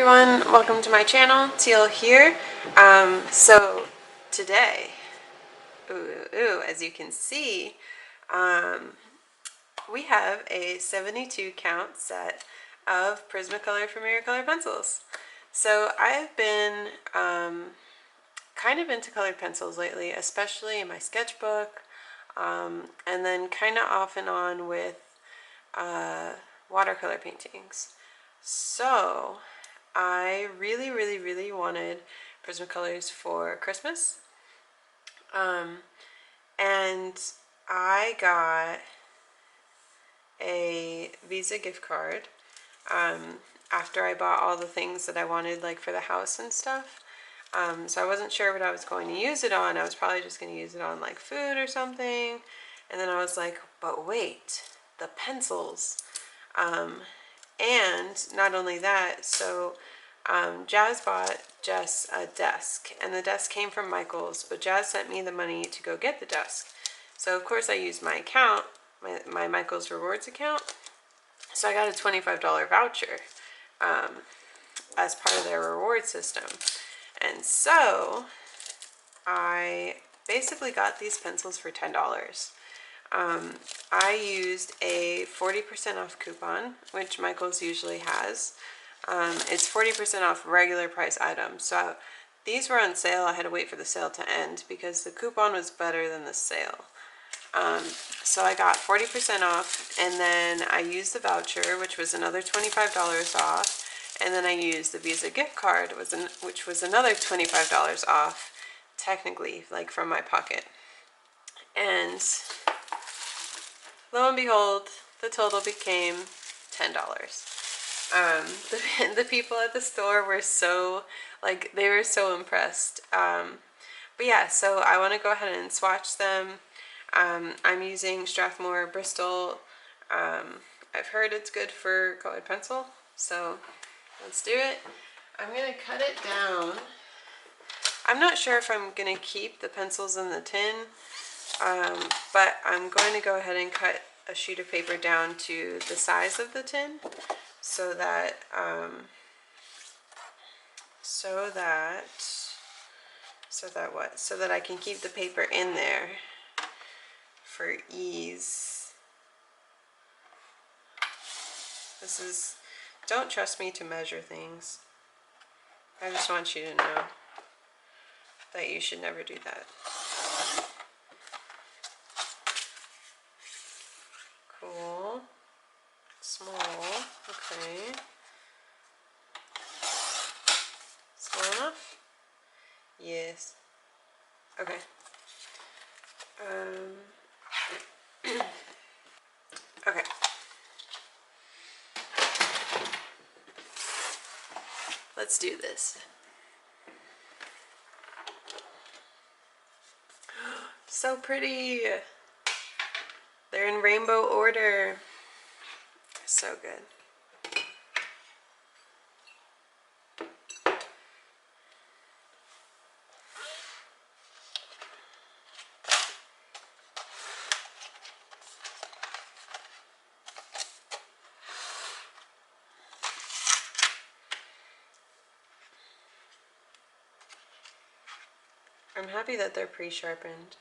everyone, welcome to my channel. Teal here. So today, as you can see, we have a 72 count set of Prismacolor Premier Color pencils. So I've been kind of into colored pencils lately, especially in my sketchbook, and then kind of off and on with watercolor paintings. So I really wanted Prismacolors for Christmas, and I got a Visa gift card after I bought all the things that I wanted, like for the house and stuff. So I wasn't sure what I was going to use it on. I was probably just going to use it on like food or something, and then I was like, but wait, the pencils. And not only that, so Jazz bought Jess a desk, and the desk came from Michael's, but Jazz sent me the money to go get the desk. So of course I used my account, my Michael's Rewards account. So I got a $25 voucher as part of their reward system. And so I basically got these pencils for $10. I used a 40% off coupon, which Michael's usually has. It's 40% off regular price items. So these were on sale. I had to wait for the sale to end because the coupon was better than the sale. So I got 40% off, and then I used the voucher, which was another $25 off, and then I used the Visa gift card, which was another $25 off, technically, like from my pocket. And lo and behold, the total became $10. The people at the store were so, like, they were so impressed. But yeah, so I want to go ahead and swatch them. I'm using Strathmore Bristol. I've heard it's good for colored pencil, so let's do it. I'm going to cut it down. I'm not sure if I'm going to keep the pencils in the tin, but I'm going to go ahead and cut a sheet of paper down to the size of the tin so that I can keep the paper in there for ease. Don't trust me to measure things. I just want you to know that you should never do that. Cool. Small. Okay. Small enough? Yes. Okay. Okay. Let's do this. So pretty. They're in rainbow order. So good. I'm happy that they're pre-sharpened.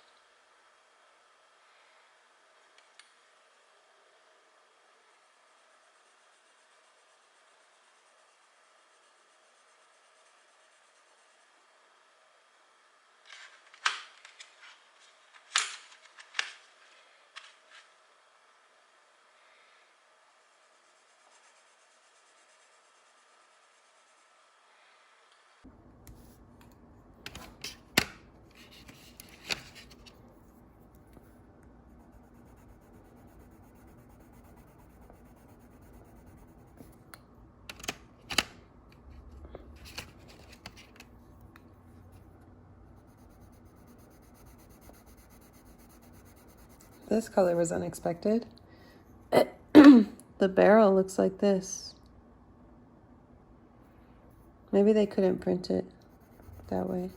This color was unexpected. The barrel looks like this. Maybe they couldn't print it that way.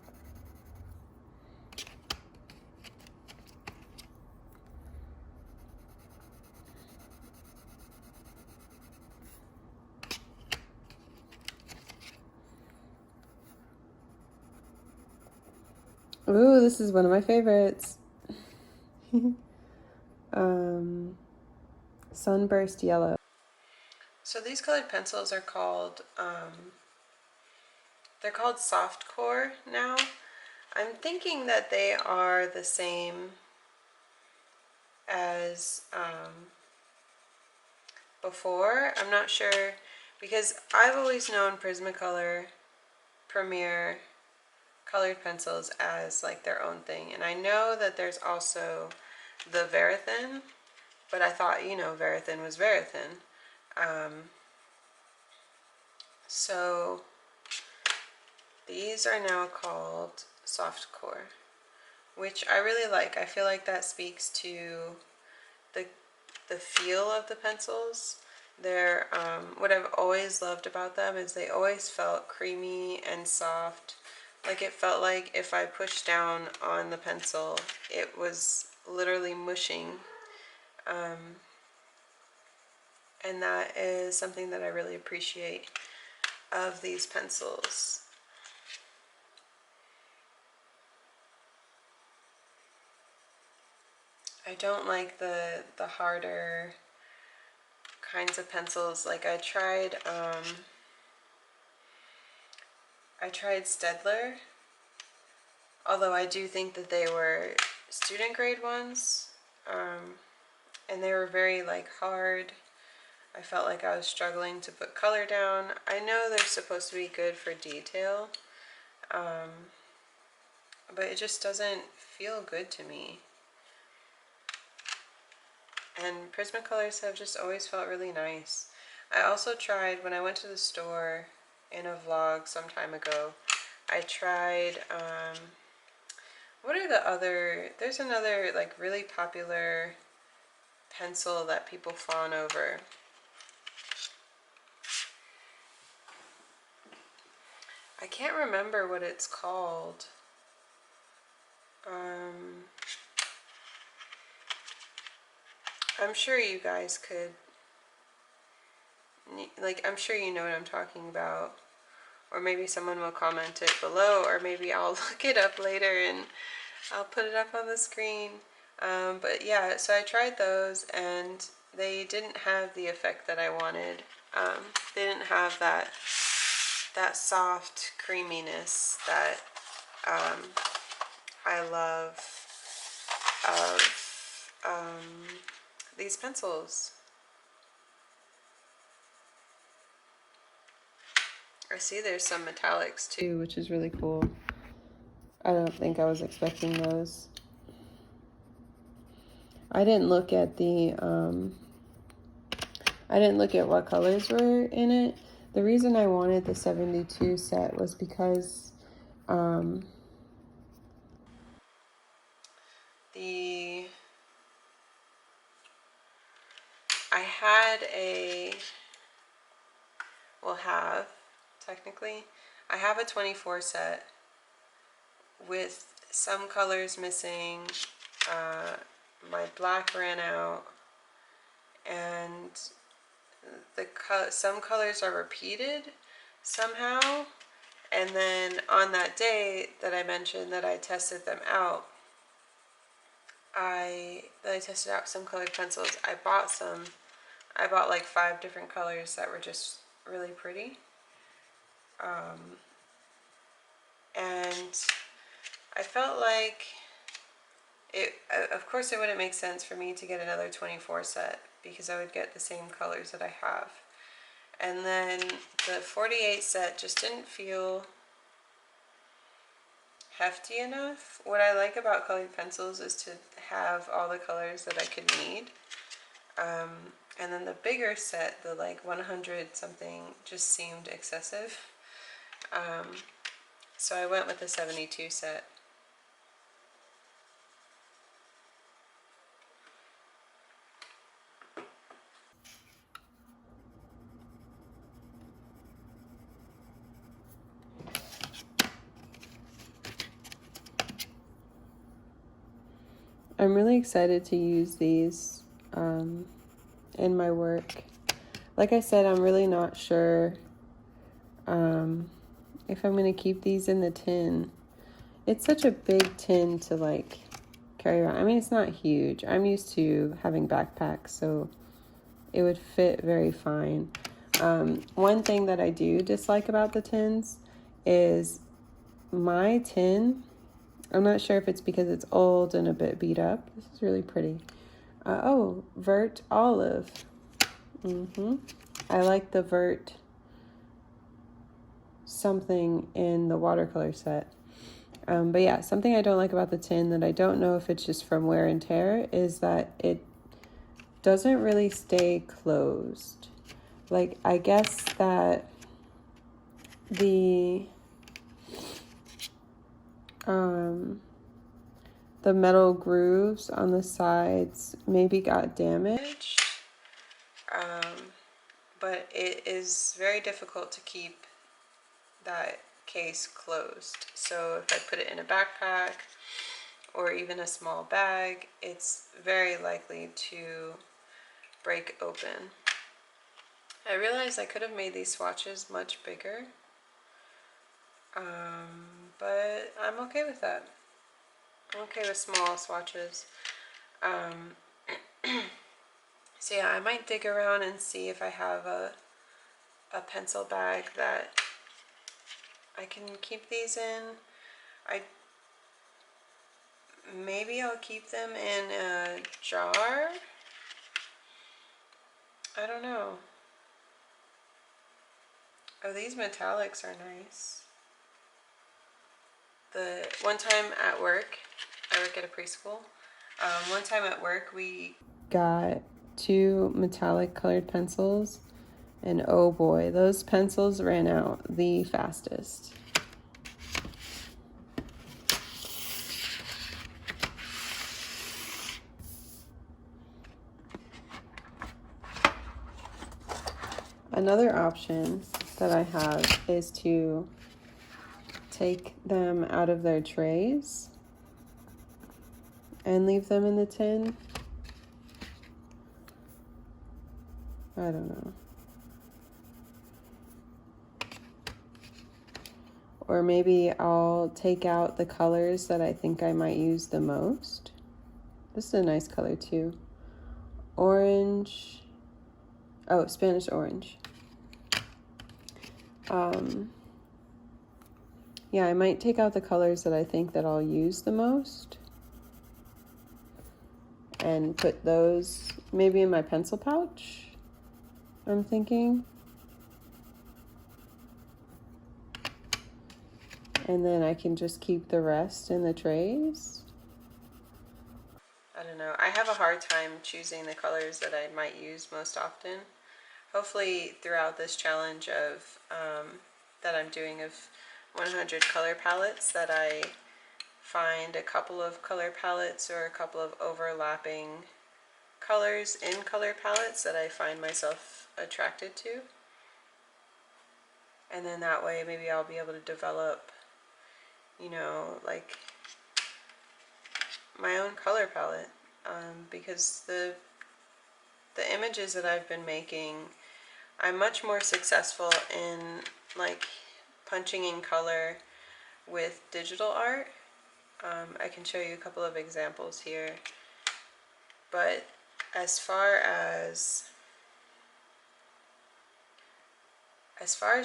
Ooh, this is one of my favorites. Sunburst Yellow. So these colored pencils are called, they're called Soft Core now. I'm thinking that they are the same as before. I'm not sure, because I've always known Prismacolor Premier colored pencils as like their own thing, and I know that there's also the Verithin, but I thought, you know, Verithin was Verithin. So these are now called Soft Core, which I really like. I feel like that speaks to the feel of the pencils. They're what I've always loved about them is they always felt creamy and soft. Like it felt like if I pushed down on the pencil, it was literally mushing. And that is something that I really appreciate of these pencils. I don't like the harder kinds of pencils. Like I tried Staedtler, although I do think that they were student grade ones, and they were very like hard. I felt like I was struggling to put color down. I know they're supposed to be good for detail, but it just doesn't feel good to me. And Prismacolors have just always felt really nice. I also tried, when I went to the store in a vlog some time ago, I tried, what are the other, there's another like really popular pencil that people fawn over. I can't remember what it's called. I'm sure you guys could, like, I'm sure you know what I'm talking about. Or maybe someone will comment it below, or maybe I'll look it up later and I'll put it up on the screen. But yeah, so I tried those and they didn't have the effect that I wanted. They didn't have that soft creaminess that I love of these pencils. I see there's some metallics too, which is really cool. I don't think I was expecting those. I didn't look at the I didn't look at what colors were in it. The reason I wanted the 72 set was because I had technically, I have a 24 set with some colors missing. My black ran out, and some colors are repeated somehow. And then on that day that I mentioned that I tested them out, I tested out some colored pencils. I bought like 5 different colors that were just really pretty. And I felt like of course it wouldn't make sense for me to get another 24 set because I would get the same colors that I have. And then the 48 set just didn't feel hefty enough. What I like about colored pencils is to have all the colors that I could need. And then the bigger set, the like 100 something, just seemed excessive. So I went with the 72 set. I'm really excited to use these in my work. Like I said, I'm really not sure if I'm going to keep these in the tin. it's such a big tin to like carry around. I mean, it's not huge. I'm used to having backpacks, so it would fit very fine. One thing that I do dislike about the tins is my tin, I'm not sure if it's because it's old and a bit beat up. This is really pretty. Oh, Vert Olive. I like the Vert something in the watercolor set. But yeah, something I don't like about the tin that I don't know if it's just from wear and tear is that it doesn't really stay closed. Like, I guess that the metal grooves on the sides maybe got damaged, but it is very difficult to keep that case closed. So if I put it in a backpack or even a small bag, it's very likely to break open. I realized I could have made these swatches much bigger, but I'm okay with that. I'm okay with small swatches. So yeah, I might dig around and see if I have a pencil bag that I can keep these in. Maybe I'll keep them in a jar. I don't know. Oh, these metallics are nice. The one time at work, I work at a preschool. One time at work, we got 2 metallic colored pencils, and oh boy, those pencils ran out the fastest. Another option that I have is to take them out of their trays and leave them in the tin. I don't know. Or maybe I'll take out the colors that I think I might use the most. This is a nice color too. Orange. Oh, Spanish orange. Yeah, I might take out the colors that I think that I'll use the most and put those maybe in my pencil pouch, I'm thinking. And then I can just keep the rest in the trays. I don't know. I have a hard time choosing the colors that I might use most often. Hopefully throughout this challenge of that I'm doing of 100 color palettes, that I find a couple of color palettes or a couple of overlapping colors in color palettes that I find myself attracted to. And then that way maybe I'll be able to develop, you know, like my own color palette, because the images that I've been making, I'm much more successful in like punching in color with digital art. I can show you a couple of examples here, but as far as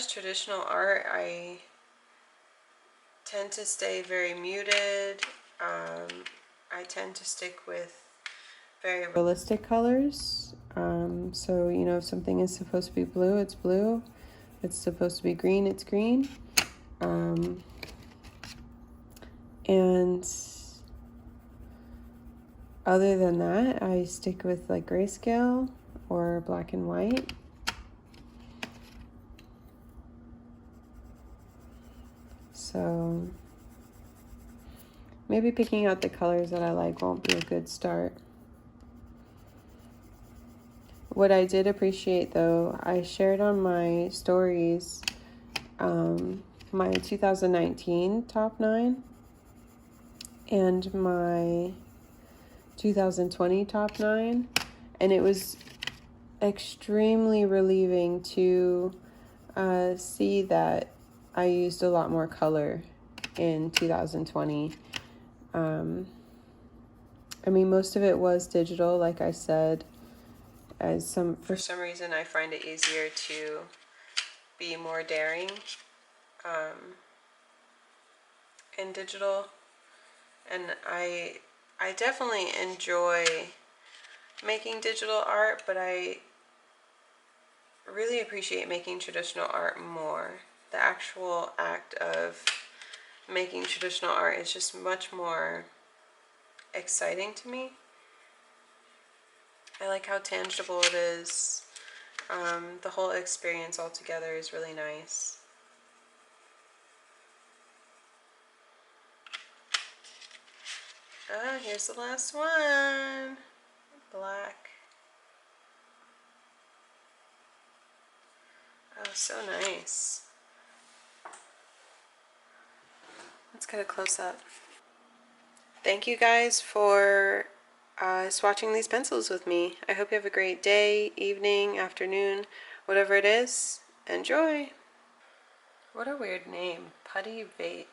traditional art, I tend to stay very muted. I tend to stick with very realistic colors. So, you know, if something is supposed to be blue, it's blue. If it's supposed to be green, it's green. And other than that, I stick with like grayscale or black and white. So maybe picking out the colors that I like won't be a good start. What I did appreciate though, I shared on my stories my 2019 top 9 and my 2020 top 9, and it was extremely relieving to see that I used a lot more color in 2020. I mean, most of it was digital, like I said. For some reason, I find it easier to be more daring in digital, and I definitely enjoy making digital art, but I really appreciate making traditional art more. The actual act of making traditional art is just much more exciting to me. I like how tangible it is. The whole experience altogether is really nice. Ah, here's the last one. Black. Oh, so nice. Let's get a close-up. Thank you guys for swatching these pencils with me. I hope you have a great day, evening, afternoon, whatever it is. Enjoy! What a weird name. Putty Beige.